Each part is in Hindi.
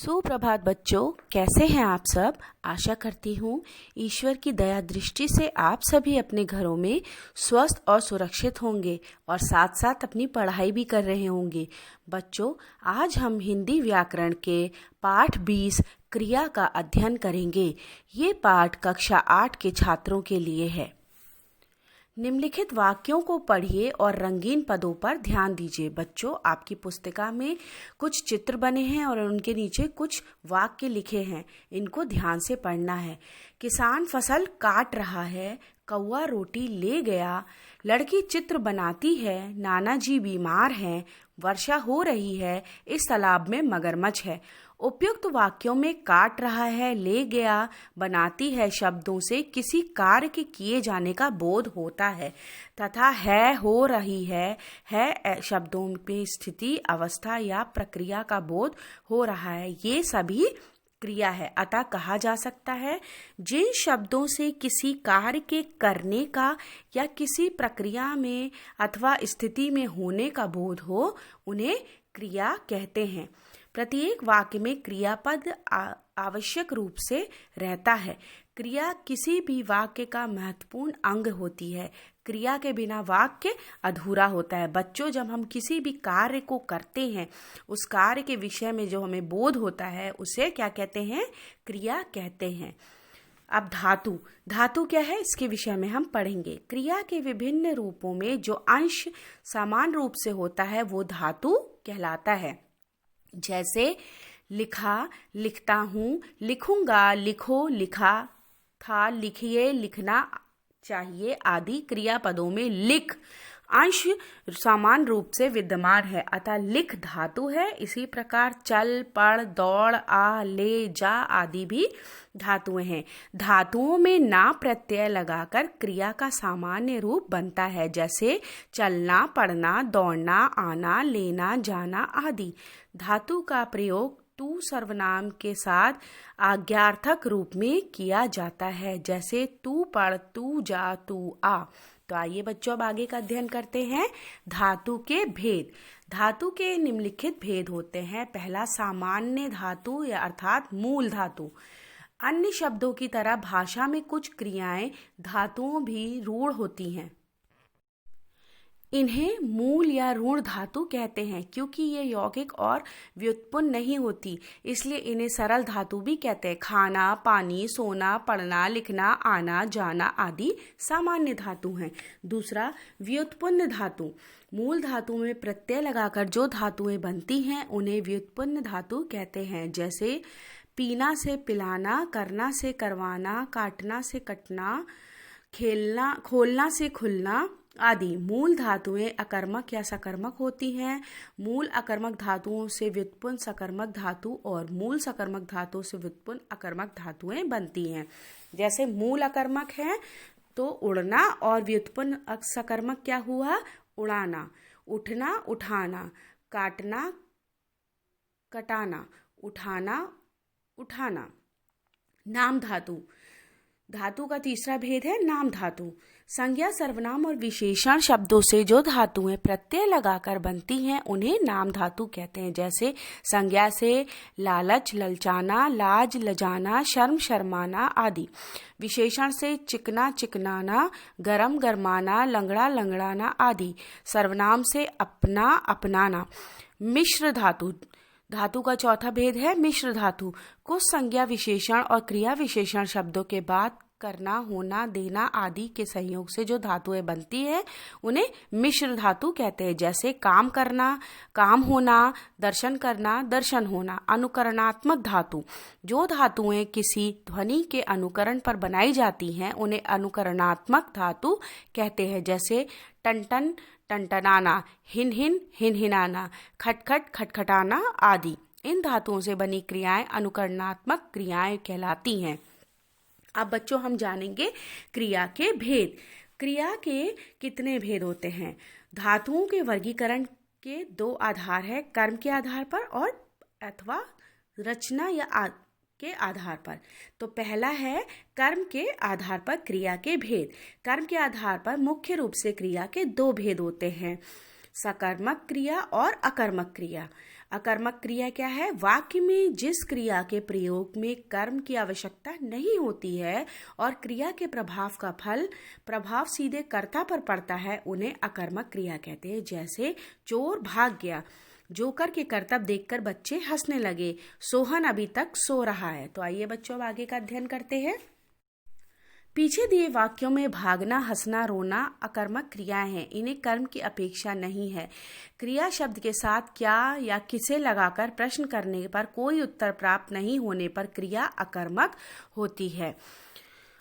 सुप्रभात बच्चों, कैसे हैं आप सब। आशा करती हूँ ईश्वर की दया दृष्टि से आप सभी अपने घरों में स्वस्थ और सुरक्षित होंगे और साथ साथ अपनी पढ़ाई भी कर रहे होंगे। बच्चों, आज हम हिंदी व्याकरण के पाठ 20 क्रिया का अध्ययन करेंगे। ये पाठ कक्षा 8 के छात्रों के लिए है। निम्नलिखित वाक्यों को पढ़िए और रंगीन पदों पर ध्यान दीजिए। बच्चों, आपकी पुस्तिका में कुछ चित्र बने हैं और उनके नीचे कुछ वाक्य लिखे हैं। इनको ध्यान से पढ़ना है। किसान फसल काट रहा है, कौवा रोटी ले गया, लड़की चित्र बनाती है, नाना जी बीमार हैं, वर्षा हो रही है, इस तालाब में मगरमच्छ है। उपयुक्त वाक्यों में काट रहा है, ले गया, बनाती है शब्दों से किसी कार्य के किए जाने का बोध होता है तथा है, हो रही है शब्दों में स्थिति, अवस्था या प्रक्रिया का बोध हो रहा है। ये सभी क्रिया है। अतः कहा जा सकता है, जिन शब्दों से किसी कार्य के करने का या किसी प्रक्रिया में अथवा स्थिति में होने का बोध हो, उन्हें क्रिया कहते हैं। प्रत्येक वाक्य में क्रियापद आवश्यक रूप से रहता है। क्रिया किसी भी वाक्य का महत्वपूर्ण अंग होती है। क्रिया के बिना वाक्य अधूरा होता है। बच्चों, जब हम किसी भी कार्य को करते हैं, उस कार्य के विषय में जो हमें बोध होता है, उसे क्या कहते हैं? क्रिया कहते हैं। अब धातु क्या है, इसके विषय में हम पढ़ेंगे। क्रिया के विभिन्न रूपों में जो अंश समान रूप से होता है, वो धातु कहलाता है। जैसे लिखा, लिखता हूँ, लिखूंगा, लिखो, लिखा था, लिखिए, लिखना चाहिए आदि क्रियापदों में लिख अंश समान रूप से विद्यमान है, अतः लिख धातु है। इसी प्रकार चल, पढ़, दौड़, आ, ले, जा आदि भी धातुएं हैं। धातुओं में ना प्रत्यय लगाकर क्रिया का सामान्य रूप बनता है, जैसे चलना, पढ़ना, दौड़ना, आना, लेना, जाना आदि। धातु का प्रयोग तू सर्वनाम के साथ आज्ञार्थक रूप में किया जाता है, जैसे तू पढ़, तू जा, तू आ। तो आइए बच्चों, अब आगे का अध्ययन करते हैं। धातु के भेद। धातु के निम्नलिखित भेद होते हैं। पहला, सामान्य धातु या अर्थात मूल धातु। अन्य शब्दों की तरह भाषा में कुछ क्रियाएं धातुओं भी रूढ़ होती हैं। इन्हें मूल या रूढ़ धातु कहते हैं। क्योंकि ये यौगिक और व्युत्पन्न नहीं होती, इसलिए इन्हें सरल धातु भी कहते हैं। खाना, पानी, सोना, पढ़ना, लिखना, आना, जाना आदि सामान्य धातु हैं। दूसरा, व्युत्पन्न धातु। मूल धातु में प्रत्यय लगाकर जो धातुएं बनती हैं, उन्हें व्युत्पन्न धातु कहते हैं। जैसे पीना से पिलाना, करना से करवाना, काटना से कटना, खेलना, खोलना से खुलना आदि। मूल धातुएं अकर्मक या सकर्मक होती हैं। मूल अकर्मक धातुओं से व्युत्पन्न सकर्मक धातु और मूल सकर्मक धातु से व्युत्पन्न अकर्मक धातुएं बनती हैं। जैसे मूल अकर्मक है तो उड़ना, और व्युत्पन्न सकर्मक क्या हुआ? उड़ाना। उठना, उठाना, काटना, कटाना, उठाना, उठाना। नाम धातु। धातु का तीसरा भेद है नाम धातु। संज्ञा, सर्वनाम और विशेषण शब्दों से जो धातुएं प्रत्यय लगाकर बनती हैं, उन्हें नाम धातु कहते हैं। जैसे संज्ञा से लालच, ललचाना, लाज, लजाना, शर्म, शर्माना आदि। विशेषण से चिकना, चिकनाना, गरम, गरमाना, लंगड़ा, लंगड़ाना आदि। सर्वनाम से अपना, अपनाना। मिश्र धातु। धातु का चौथा भेद है मिश्र धातु। कुछ संज्ञा विशेषण और क्रिया विशेषण शब्दों के बाद करना, होना, देना आदि के संयोग से जो धातुएं बनती है, उन्हें मिश्र धातु कहते हैं। जैसे काम करना, काम होना, दर्शन करना, दर्शन होना। अनुकरणात्मक धातु। जो धातुएं किसी ध्वनि के अनुकरण पर बनाई जाती हैं, उन्हें अनुकरणात्मक धातु कहते हैं। जैसे टनटन, टनटनाना, हिन हिन, हिनहिनाना, खटखट, खटखटाना आदि। इन धातुओं से बनी क्रियाएं अनुकरणात्मक क्रियाएं कहलाती हैं। अब बच्चों, हम जानेंगे क्रिया के भेद। क्रिया के कितने भेद होते हैं? धातुओं के वर्गीकरण के दो आधार है, कर्म के आधार पर और अथवा रचना या के आधार पर। तो पहला है कर्म के आधार पर क्रिया के भेद। कर्म के आधार पर मुख्य रूप से क्रिया के दो भेद होते हैं, सकर्मक क्रिया और अकर्मक क्रिया। अकर्मक क्रिया क्या है? वाक्य में जिस क्रिया के प्रयोग में कर्म की आवश्यकता नहीं होती है और क्रिया के प्रभाव सीधे कर्ता पर पड़ता है, उन्हें अकर्मक क्रिया कहते हैं। जैसे चोर भाग गया, जोकर के करतब देखकर बच्चे हंसने लगे, सोहन अभी तक सो रहा है। तो आइए बच्चों, अब आगे का अध्ययन करते हैं। पीछे दिए वाक्यों में भागना, हंसना, रोना अकर्मक क्रियाएं हैं। इन्हें कर्म की अपेक्षा नहीं है। क्रिया शब्द के साथ क्या या किसे लगाकर प्रश्न करने पर कोई उत्तर प्राप्त नहीं होने पर क्रिया अकर्मक होती है।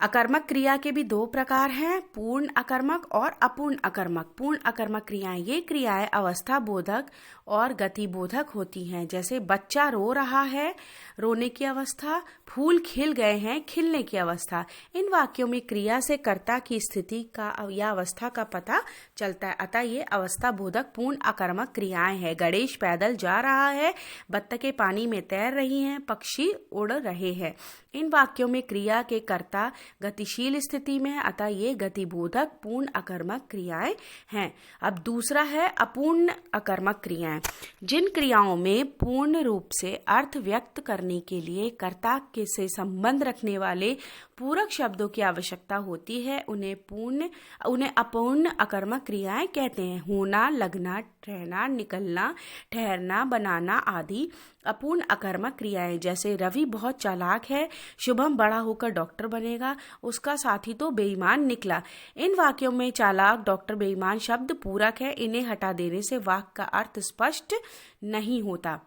अकर्मक क्रिया के भी दो प्रकार हैं, पूर्ण अकर्मक और अपूर्ण अकर्मक। पूर्ण अकर्मक क्रियाएं, ये क्रियाएं अवस्था बोधक और गति बोधक होती हैं। जैसे बच्चा रो रहा है, रोने की अवस्था, फूल खिल गए हैं, खिलने की अवस्था। इन वाक्यों में क्रिया से कर्ता की स्थिति का या अवस्था का पता चलता है, अतः ये अवस्था बोधक पूर्ण अकर्मक क्रियाएं हैं। गणेश पैदल जा रहा है, बत्तखें पानी में तैर रही हैं, पक्षी उड़ रहे हैं। इन वाक्यों में क्रिया के कर्ता गतिशील स्थिति में है, अतः ये गतिबोधक पूर्ण अकर्मक क्रियाएं हैं। अब दूसरा है अपूर्ण अकर्मक क्रियाएं। जिन क्रियाओं में पूर्ण रूप से अर्थ व्यक्त करने के लिए कर्ता के से संबंध रखने वाले पूरक शब्दों की आवश्यकता होती है, उन्हें अपूर्ण अकर्मक क्रियाएं कहते हैं। होना, लगना, रहना, निकलना, ठहरना, बनाना आदि अपूर्ण अकर्मक क्रियाएं। जैसे रवि बहुत चालाक है, शुभम बड़ा होकर डॉक्टर बनेगा, उसका साथी तो बेईमान निकला। इन वाक्यों में चालाक, डॉक्टर, बेईमान शब्द पूरक है। इन्हें हटा देने से वाक्य का अर्थ स्पष्ट नहीं होता।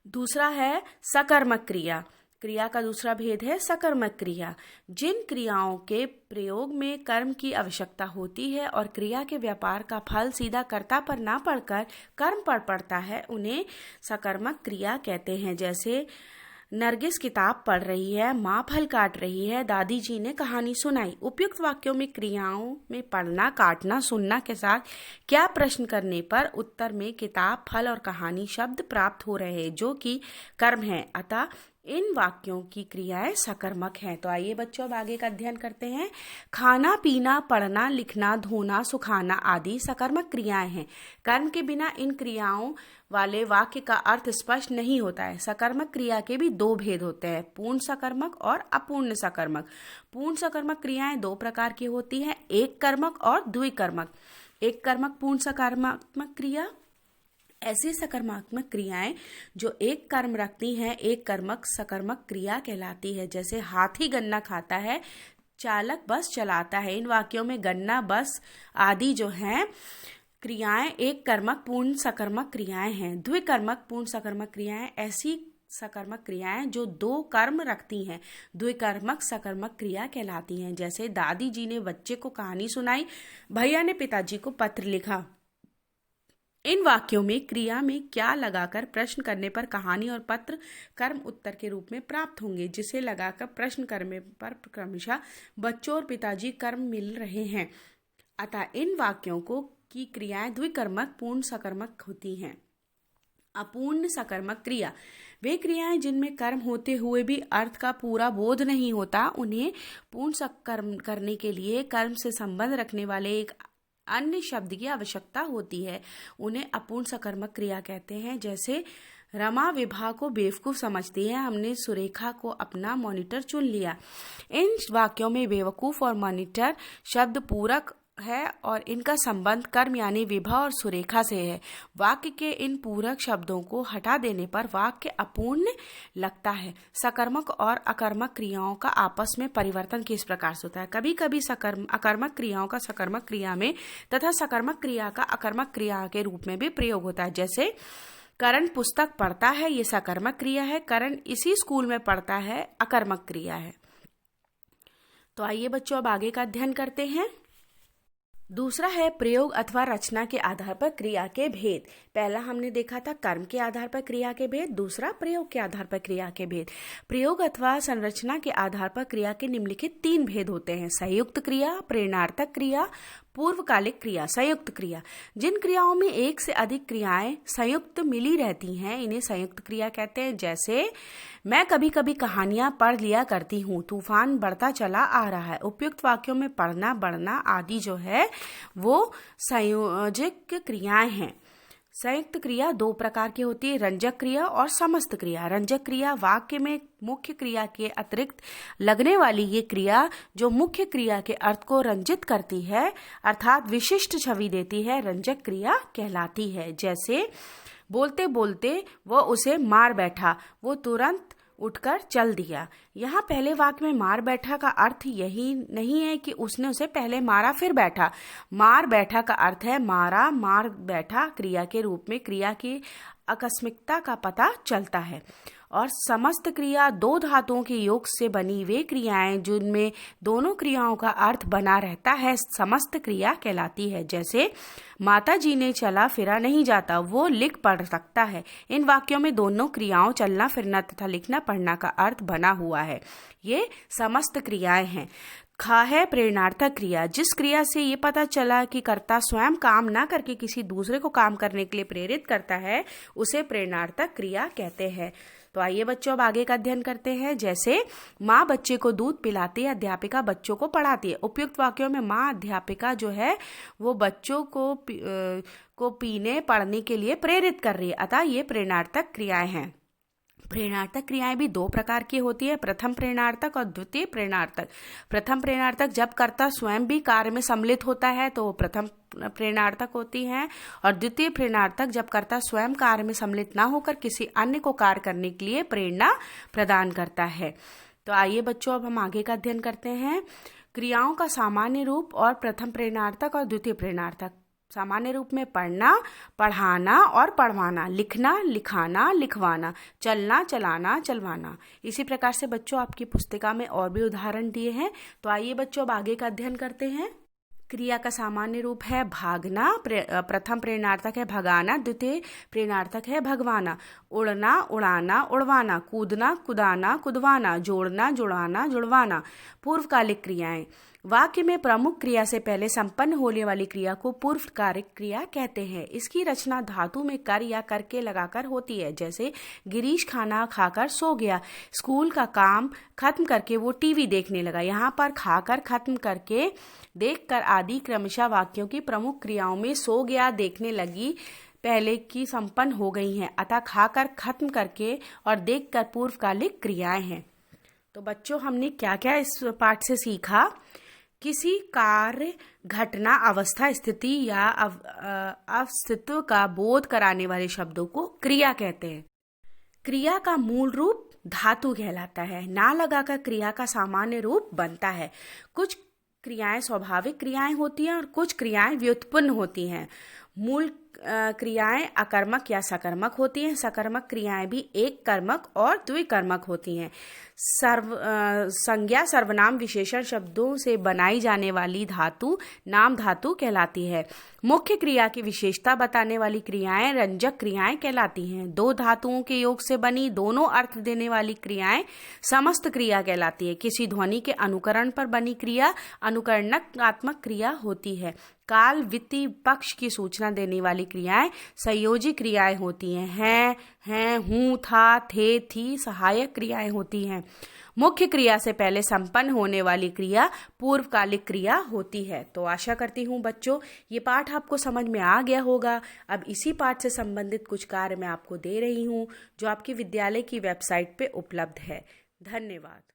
दूसरा है सकर्मक क्रिया। क्रिया का दूसरा भेद है सकर्मक क्रिया। जिन क्रियाओं के प्रयोग में कर्म की आवश्यकता होती है और क्रिया के व्यापार का फल सीधा कर्ता पर ना पड़कर कर्म पर पड़ता है, उन्हें सकर्मक क्रिया कहते हैं। जैसे नरगिस किताब पढ़ रही है, माँ फल काट रही है, दादी जी ने कहानी सुनाई। उपयुक्त वाक्यों में क्रियाओं में पढ़ना, काटना, सुनना के साथ क्या प्रश्न करने पर उत्तर में किताब, फल और कहानी शब्द प्राप्त हो रहे हैं, जो कि कर्म है, अतः इन वाक्यों की क्रियाएं सकर्मक हैं। तो आइए बच्चों, अब आगे का अध्ययन करते हैं। खाना, पीना, पढ़ना, लिखना, धोना, सुखाना आदि सकर्मक क्रियाएं हैं। कर्म के बिना इन क्रियाओं वाले वाक्य का अर्थ स्पष्ट नहीं होता है। सकर्मक क्रिया के भी दो भेद होते हैं, पूर्ण सकर्मक और अपूर्ण सकर्मक। पूर्ण सकर्मक क्रियाएं दो प्रकार की होती हैं, एक कर्मक और द्विकर्मक। एक कर्मक पूर्ण सकर्मक क्रिया ऐसी सकर्मात्मक क्रियाएं जो एक कर्म रखती हैं, एक कर्मक सकर्मक क्रिया कहलाती है। जैसे हाथी गन्ना खाता है, चालक बस चलाता है। इन वाक्यों में गन्ना, बस आदि जो हैं क्रियाएं एक कर्मक पूर्ण सकर्मक क्रियाएं हैं। द्विकर्मक पूर्ण सकर्मक क्रियाएं ऐसी सकर्मक क्रियाएं जो दो कर्म रखती हैं, द्विकर्मक सकर्मक क्रिया कहलाती हैं। जैसे दादी जी ने बच्चे को कहानी सुनाई, भैया ने पिताजी को पत्र लिखा। इन वाक्यों में क्रिया में क्या लगाकर प्रश्न करने पर कहानी और पत्र कर्म उत्तर के रूप में प्राप्त होंगे, जिसे लगाकर प्रश्न करने पर क्रमशः बच्चों और पिताजी कर्म मिल रहे हैं, अतः इन वाक्यों की क्रियाएं द्विकर्मक पूर्ण सकर्मक होती हैं। अपूर्ण सकर्मक क्रिया वे क्रियाएं जिनमें कर्म होते हुए भी अर्थ का पूरा बोध नहीं होता, उन्हें पूर्ण सकर्म करने के लिए कर्म से संबंध रखने वाले एक अन्य शब्द की आवश्यकता होती है, उन्हें अपूर्ण सकर्मक क्रिया कहते हैं। जैसे रमा विभा को बेवकूफ समझती है, हमने सुरेखा को अपना मॉनिटर चुन लिया। इन वाक्यों में बेवकूफ और मॉनिटर शब्द पूरक है और इनका संबंध कर्म यानी विभा और सुरेखा से है। वाक्य के इन पूरक शब्दों को हटा देने पर वाक्य अपूर्ण लगता है। सकर्मक और अकर्मक क्रियाओं का आपस में परिवर्तन किस प्रकार से होता है? कभी कभी अकर्मक क्रियाओं का सकर्मक क्रिया में तथा सकर्मक क्रिया का अकर्मक क्रिया के रूप में भी प्रयोग होता है। जैसे करण पुस्तक पढ़ता है, ये सकर्मक क्रिया है। करण इसी स्कूल में पढ़ता है, अकर्मक क्रिया है। तो आइए बच्चों, अब आगे का अध्ययन करते हैं। दूसरा है प्रयोग अथवा रचना के आधार पर क्रिया के भेद। पहला हमने देखा था कर्म के आधार पर क्रिया के भेद, दूसरा प्रयोग के आधार पर क्रिया के भेद। प्रयोग अथवा संरचना के आधार पर क्रिया के निम्नलिखित तीन भेद होते हैं: संयुक्त क्रिया, प्रेरणार्थक क्रिया, पूर्वकालिक क्रिया। संयुक्त क्रिया जिन क्रियाओं में एक से अधिक क्रियाएं संयुक्त मिली रहती हैं, इन्हें संयुक्त क्रिया कहते हैं। जैसे मैं कभी कभी कहानियां पढ़ लिया करती हूँ, तूफान बढ़ता चला आ रहा है। उपयुक्त वाक्यों में पढ़ना, बढ़ना आदि जो है वो संयोजक क्रियाएं हैं। संयुक्त क्रिया दो प्रकार की होती है, रंजक क्रिया और समस्त क्रिया। रंजक क्रिया वाक्य में मुख्य क्रिया के अतिरिक्त लगने वाली ये क्रिया जो मुख्य क्रिया के अर्थ को रंजित करती है अर्थात विशिष्ट छवि देती है, रंजक क्रिया कहलाती है। जैसे बोलते बोलते वो उसे मार बैठा, वो तुरंत उठकर चल दिया। यहाँ पहले वाक्य में मार बैठा का अर्थ यही नहीं है कि उसने उसे पहले मारा फिर बैठा। मार बैठा का अर्थ है मारा, मार बैठा क्रिया के रूप में क्रिया की आकस्मिकता का पता चलता है। और समस्त क्रिया दो धातुओं के योग से बनी वे क्रियाएं जिनमें दोनों क्रियाओं का अर्थ बना रहता है समस्त क्रिया कहलाती है। जैसे माता जी ने चला फिरा नहीं जाता, वो लिख पढ़ सकता है। इन वाक्यों में दोनों क्रियाओं चलना फिरना तथा लिखना पढ़ना का अर्थ बना हुआ है। ये समस्त क्रियाएं हैं। खा है प्रेरणार्थक क्रिया। जिस क्रिया से ये पता चला कि कर्ता स्वयं काम ना करके किसी दूसरे को काम करने के लिए प्रेरित करता है, उसे प्रेरणार्थक क्रिया कहते हैं। तो आइए बच्चों अब आगे का अध्ययन करते हैं। जैसे माँ बच्चे को दूध पिलाती है, अध्यापिका बच्चों को पढ़ाती है। उपयुक्त वाक्यों में माँ अध्यापिका जो है वो बच्चों को पीने पढ़ने के लिए प्रेरित कर रही है, अतः ये प्रेरणार्थक क्रियाएं हैं। प्रेरणार्थक क्रियाएं भी दो प्रकार की होती है, प्रथम प्रेरणार्थक और द्वितीय प्रेरणार्थक। प्रथम प्रेरणार्थक जब कर्ता स्वयं भी कार्य में सम्मिलित होता है तो वो प्रथम प्रेरणार्थक होती हैं, और द्वितीय प्रेरणार्थक जब कर्ता स्वयं कार्य में सम्मिलित ना होकर किसी अन्य को कार्य करने के लिए प्रेरणा प्रदान करता है। तो आइए बच्चों अब हम आगे का अध्ययन करते हैं। क्रियाओं का सामान्य रूप और प्रथम प्रेरणार्थक और द्वितीय प्रेरणार्थक। सामान्य रूप में पढ़ना, पढ़ाना और पढ़वाना, लिखना, लिखाना, लिखवाना, चलना, चलाना, चलवाना। इसी प्रकार से बच्चों आपकी पुस्तिका में और भी उदाहरण दिए हैं। तो आइए बच्चों अब आगे का अध्ययन करते हैं। क्रिया का सामान्य रूप है भागना, प्रथम प्रेरणार्थक है भगाना, द्वितीय प्रेरणार्थक है भगवाना। उड़ना, उड़ाना, उड़वाना, कूदना, कुदाना, कुदवाना, जोड़ना, जुड़ाना, जुड़वाना। पूर्वकालिक क्रियाएं। वाक्य में प्रमुख क्रिया से पहले संपन्न होने वाली क्रिया को पूर्वकालिक क्रिया कहते हैं। इसकी रचना धातु में कर या करके लगाकर होती है। जैसे गिरीश खाना खाकर सो गया, स्कूल का काम खत्म करके वो टीवी देखने लगा। यहाँ पर खाकर, खत्म करके, देखकर आदि क्रमशः वाक्यों की प्रमुख क्रियाओं में सो गया, देखने लगी पहले की संपन्न हो गई हैं, अतः खाकर, खत्म करके और देखकर पूर्वकालिक क्रियाएं हैं। तो बच्चों हमने क्या क्या इस पाठ से सीखा? किसी कार्य, घटना, अवस्था, स्थिति या अस्तित्व का बोध कराने वाले शब्दों को क्रिया कहते हैं। क्रिया का मूल रूप धातु कहलाता है। ना लगाकर क्रिया का सामान्य रूप बनता है। कुछ क्रियाएं स्वाभाविक क्रियाएं होती हैं और कुछ क्रियाएं व्युत्पन्न होती हैं। मूल क्रियाएं अकर्मक या सकर्मक होती हैं। सकर्मक क्रियाएं भी एक कर्मक और द्विकर्मक होती हैं। संज्ञा, सर्वनाम, विशेषण शब्दों से बनाई जाने वाली धातु नाम धातु कहलाती है। मुख्य क्रिया की विशेषता बताने वाली क्रियाएं रंजक क्रियाएं कहलाती हैं। दो धातुओं के योग से बनी दोनों अर्थ देने वाली क्रियाएं समस्त क्रिया कहलाती है। किसी ध्वनि के अनुकरण पर बनी क्रिया अनुकरणनात्मक क्रिया होती है। काल, वित्तीय पक्ष की सूचना देने वाली क्रियाएं संयोजी क्रियाएं होती हैं। हैं, हूं, था, थे, थी सहायक क्रियाएं होती हैं। मुख्य क्रिया से पहले संपन्न होने वाली क्रिया पूर्वकालिक क्रिया होती है। तो आशा करती हूँ बच्चों ये पाठ आपको समझ में आ गया होगा। अब इसी पाठ से संबंधित कुछ कार्य मैं आपको दे रही हूँ जो आपकी विद्यालय की वेबसाइट पे उपलब्ध है। धन्यवाद।